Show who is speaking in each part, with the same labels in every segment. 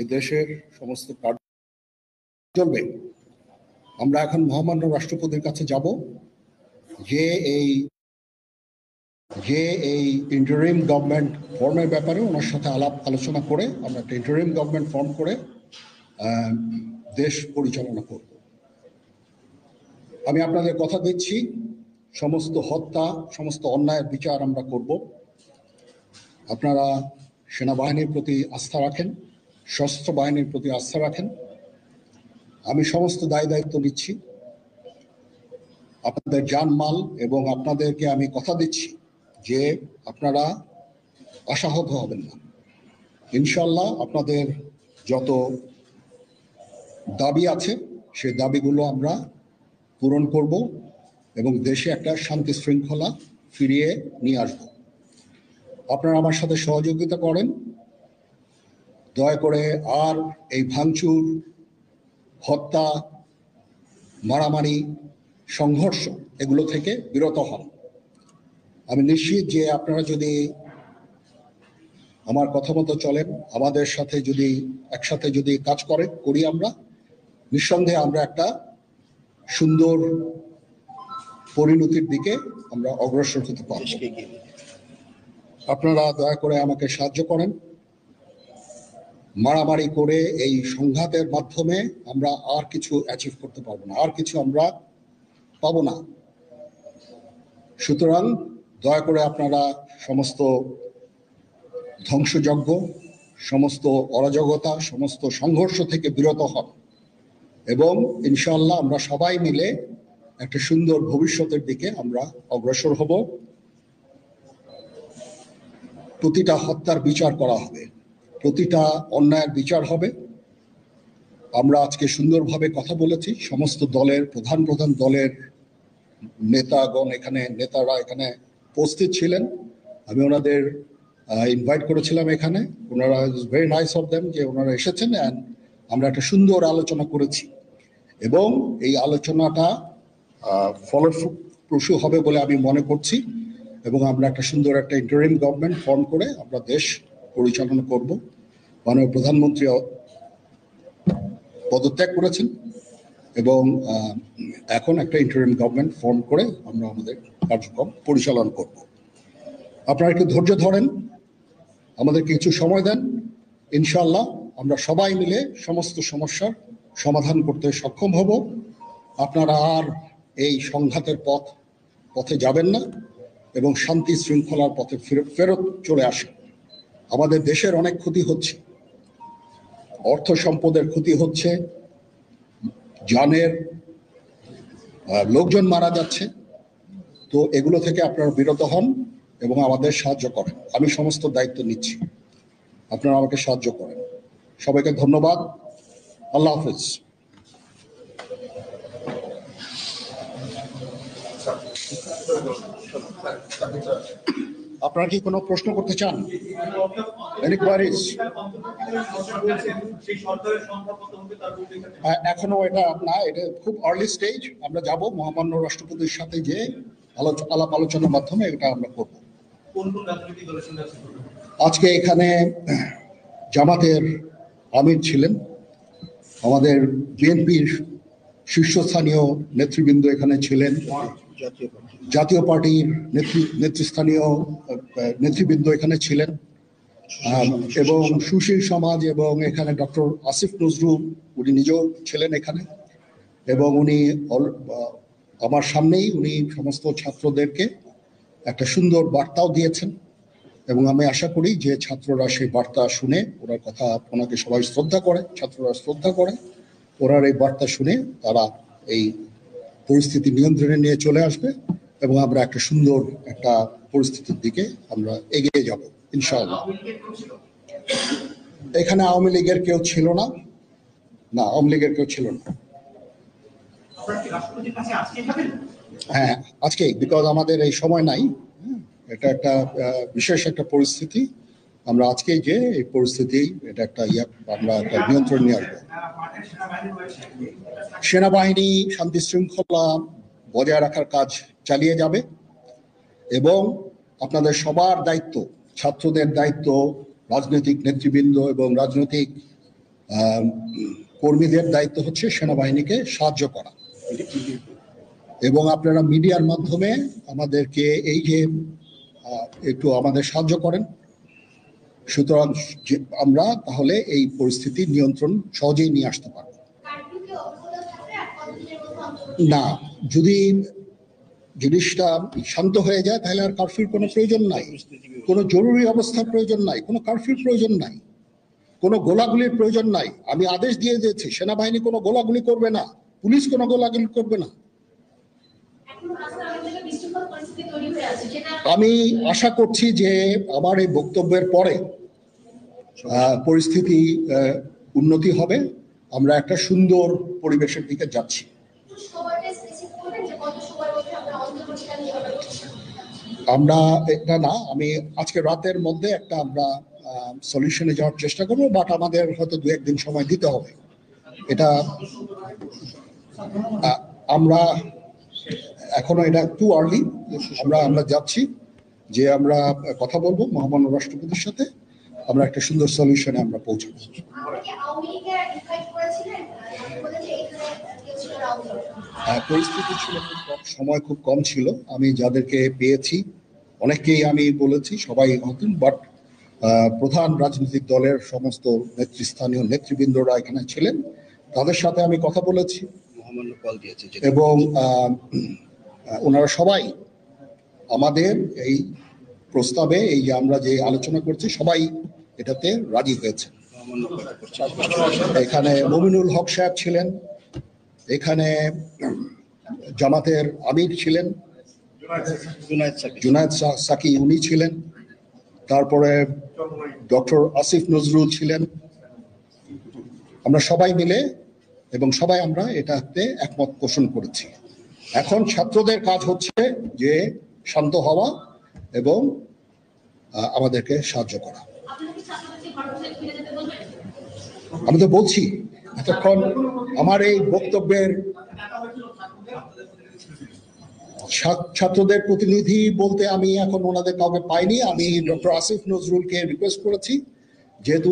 Speaker 1: এই দেশের সমস্ত কাজ চলবে। আমরা এখন মহামান্য রাষ্ট্রপতির কাছে যাব যে এই ইন্টারিম গভর্নমেন্ট ফর্মের ব্যাপারে ওনার সাথে আলাপ আলোচনা করে আমরা একটা ইন্টারিম গভর্নমেন্ট ফর্ম করে দেশ পরিচালনা করব। আমি আপনাদের কথা দিচ্ছি, সমস্ত হত্যা, সমস্ত অন্যায়ের বিচার আমরা করব। আপনারা সেনাবাহিনীর প্রতি আস্থা রাখেন, সশস্ত্র বাহিনীর প্রতি আস্থা রাখেন। আমি সমস্ত দায়িত্ব নিচ্ছি, আপনাদের জানমাল, এবং আপনাদেরকে আমি কথা দিচ্ছি যে আপনারা আশাহত হবেন না। ইনশাল্লাহ আপনাদের যত দাবি আছে সেই দাবিগুলো আমরা পূরণ করব এবং দেশে একটা শান্তি শৃঙ্খলা ফিরিয়ে নিয়ে আসব। আপনারা আমার সাথে সহযোগিতা করেন, দয়া করে আর এই ভাঙচুর, হত্যা, মারামারি, সংঘর্ষ এগুলো থেকে বিরত হন। আমি নিশ্চিত যে আপনারা যদি আমার কথা মতো চলেন, আমাদের সাথে যদি একসাথে যদি কাজ করি আমরা, নিঃসন্দেহে আমরা একটা সুন্দর পরিণতির দিকে আমরা অগ্রসর হতে পারব। আপনারা দয়া করে আমাকে সাহায্য করেন। মারামারি করে এই সংঘাতের মাধ্যমে আমরা আর কিছু অ্যাচিভ করতে পারবো না, আর কিছু আমরা পাবো না। সুতরাং দয়া করে আপনারা সমস্ত ধ্বংসযজ্ঞ, সমস্ত অরাজকতা, সমস্ত সংঘর্ষ থেকে বিরত হন এবং ইনশাআল্লাহ আমরা সবাই মিলে একটা সুন্দর ভবিষ্যতের দিকে আমরা অগ্রসর হব। প্রতিটা হত্যার বিচার করা হবে, প্রতিটা অন্যায়ের বিচার হবে। আমরা আজকে সুন্দরভাবে কথা বলেছি, সমস্ত দলের প্রধান দলের নেতারা এখানে উপস্থিত ছিলেন। আমি ওনাদের ইনভাইট করেছিলাম এখানে। ওনারা ভেরি নাইস অফ দেম যে ওনারা এসেছেন, অ্যান্ড আমরা একটা সুন্দর আলোচনা করেছি এবং এই আলোচনাটা ফলপ্রসূ হবে বলে আমি মনে করছি এবং আমরা একটা সুন্দর একটা ইন্টারিম গভর্নমেন্ট ফর্ম করে আমরা দেশ পরিচালনা করব। মাননীয় প্রধানমন্ত্রী পদত্যাগ করেছেন এবং এখন একটা ইন্টারিম গভর্নমেন্ট ফর্ম করে আমরা আমাদের কার্যক্রম পরিচালনা করব। আপনারা একটু ধৈর্য ধরেন, আমাদের কিছু সময় দেন। ইনশাআল্লাহ আমরা সবাই মিলে সমস্ত সমস্যার সমাধান করতে সক্ষম হব। আপনারা আর এই সংঘাতের পথে যাবেন না এবং শান্তি শৃঙ্খলার পথে ফেরত চলে আসেন। আমাদের দেশের অনেক ক্ষতি হচ্ছে, অর্থ সম্পদের ক্ষতি হচ্ছে, জানের, লোকজন মারা যাচ্ছে। তো এগুলো থেকে আপনারা বিরত হন এবং আমাদের সাহায্য করেন। আমি সমস্ত দায়িত্ব নিচ্ছি, আপনারা আমাকে সাহায্য করেন। সবাইকে ধন্যবাদ। আল্লাহ হাফিজ। আপনারা কি কোনো প্রশ্ন করতে চান? এখনো এটা না, এটা খুব আর্লি স্টেজ। আমরা যাব মহামান্য রাষ্ট্রপতির সাথে যে আলাপ আলোচনার মাধ্যমে এটা আমরা করব। আজকে এখানে জামাতের আমির ছিলেন, আমাদের বিএনপির শীর্ষস্থানীয় নেতৃবৃন্দ এখানে ছিলেন, জাতীয় পার্টির নেতৃস্থানীয় নেতৃবৃন্দ এখানে ছিলেন এবং সুশীল সমাজ, এবং এখানে ডক্টর আসিফ নজরুল উনি নিজেও ছিলেন এখানে এবং উনি আমার সামনেই উনি সমস্ত ছাত্রদেরকে একটা সুন্দর বার্তাও দিয়েছেন এবং আমি আশা করি যে ছাত্ররা সেই বার্তা শুনে ওনাকে সবাই শ্রদ্ধা করে, ছাত্ররা শ্রদ্ধা করে, ওনার এই বার্তা শুনে তারা এই পরিস্থিতি নিয়ন্ত্রণে নিয়ে চলে আসবে এবং আমরা একটা সুন্দর একটা পরিস্থিতির দিকে আমরা এগিয়ে যাব ইনশাআল্লাহ। এখানে আওয়ামী লীগের কেউ ছিল না, আওয়ামী লীগের কেউ ছিল না। হ্যাঁ, আজকেই, বিকজ আমাদের এই সময় নাই, এটা একটা বিশেষ একটা পরিস্থিতি। আমরা আজকেই যে এই পরিস্থিতি এটা একটা আমরা একটা নিয়ন্ত্রণ নিয়ে আসবো। সেনাবাহিনী শান্তি শৃঙ্খলা বজায় রাখার কাজ চালিয়ে যাবে এবং আপনাদের সবার দায়িত্ব, ছাত্রদের দায়িত্ব, রাজনৈতিক নেতৃবৃন্দ এবং রাজনৈতিক কর্মীদের দায়িত্ব হচ্ছে সেনাবাহিনীকে সাহায্য করা, এবং আপনারা মিডিয়ার মাধ্যমে আমাদেরকে এই যে একটু আমাদের সাহায্য করেন, সুতরাং আমরা তাহলে এই পরিস্থিতি নিয়ন্ত্রণ সহজেই নিয়ে আসতে পারব। না, যদি জিনিসটা শান্ত হয়ে যায় তাহলে আর কারফিউর কোনো প্রয়োজন নাই, কোনো জরুরি অবস্থার প্রয়োজন নাই, কোনো কারফিউর প্রয়োজন নাই, কোনো গোলাগুলির প্রয়োজন নাই। আমি আদেশ দিয়ে দিয়েছি সেনাবাহিনী কোনো গোলাগুলি করবে না, পুলিশ কোনো গোলাগুলি করবে না। আমি আশা করছি যে আমার এই বক্তব্যের পরে পরিস্থিতি উন্নতি হবে, আমরা একটা সুন্দর পরিবেশের দিকে যাচ্ছি। আমরা এটা না, আমি আজকে রাতের মধ্যে একটা আমরা সলিউশনে যাওয়ার চেষ্টা করবো, বাট আমাদের হয়তো 2-1 দিন সময় দিতে হবে। এটা আমরা এখনো এটা টু আর্লি, আমরা যাচ্ছি যে আমরা কথা বলবো মহামান্য রাষ্ট্রপতির সাথে, আমরা একটা সুন্দর সলিউশনে আমরা পৌঁছাবো। পরিস্থিতি ছিল খুব কম, সময় খুব কম ছিল। আমি যাদেরকে পেয়েছি অনেককেই আমি বলেছি, সবাই হতেন, বাট প্রধান রাজনৈতিক দলের সমস্ত নেতৃস্থানীয় নেতৃবৃন্দরা এখানে ছিলেন, তাদের সাথে আমি কথা বলেছি এবং ওনারা সবাই আমাদের এই প্রস্তাবে, এই যে আমরা যে আলোচনা করছি, সবাই এটাতে রাজি হয়েছে। এখানে মমিনুল হক সাহেব ছিলেন, এখানে জামাতের আমির ছিলেন, জুনায়েদ সাকি উনি ছিলেন, তারপরে ডক্টর আসিফ নজরুল ছিলেন। আমরা সবাই মিলে এবং সবাই আমরা এটাতে একমত পোষণ করেছি। এখন ছাত্রদের কাজ হচ্ছে যে শান্ত হওয়া এবং আমাদেরকে সাহায্য করা। আমি তো বলছি এতক্ষণ আমার এই বক্তব্যের ছাত্রদের প্রতিনিধি বলতে আমি এখন ওনাদের কাউকে পাইনি। আমি ডক্টর আসিফ নজরুলকে রিকোয়েস্ট করেছি, যেহেতু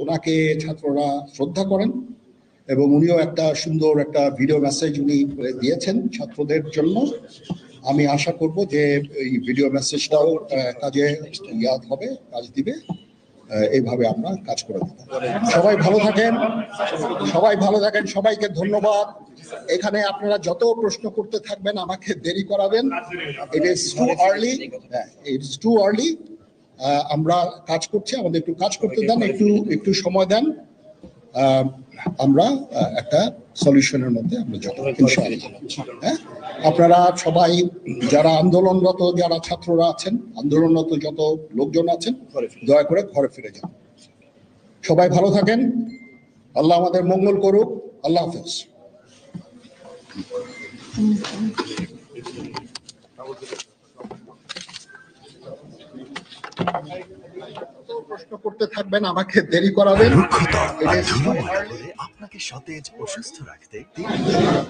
Speaker 1: ওনাকে ছাত্ররা শ্রদ্ধা করেন এবং উনিও একটা সুন্দর একটা ভিডিও মেসেজ উনি দিয়েছেন ছাত্রদের জন্য। আমি আশা করব যে এই ভিডিও মেসেজটাও কাজে ইয়াদ হবে, কাজ দিবে। এইভাবে আমরা কাজ করে দেব। সবাই ভালো থাকেন, সবাই ভালো থাকেন, সবাইকে ধন্যবাদ। এখানে আপনারা যত প্রশ্ন করতে থাকবেন আমাকে দেরি করাবেন। It is too early, it's too early. আমরা কাজ করছি, আমাদের একটু কাজ করতে দেন, একটু সময় দেন। আমরা একটা সলিউশনের মধ্যে আমরা যত ইনশাআল্লাহ। হ্যাঁ, আপনারা সবাই যারা আন্দোলনরত, যারা ছাত্ররা আছেন, আন্দোলনরত যত লোকজন আছেন, দয়া করে ঘরে ফিরে যান। সবাই ভালো থাকেন, আল্লাহ আমাদের মঙ্গল করুক। আল্লাহ হাফেজ। প্রশ্ন করতে থাকবেন, আমাকে দেরি করাবেন।
Speaker 2: আপনাকে সতেজ ও সুস্থ রাখতে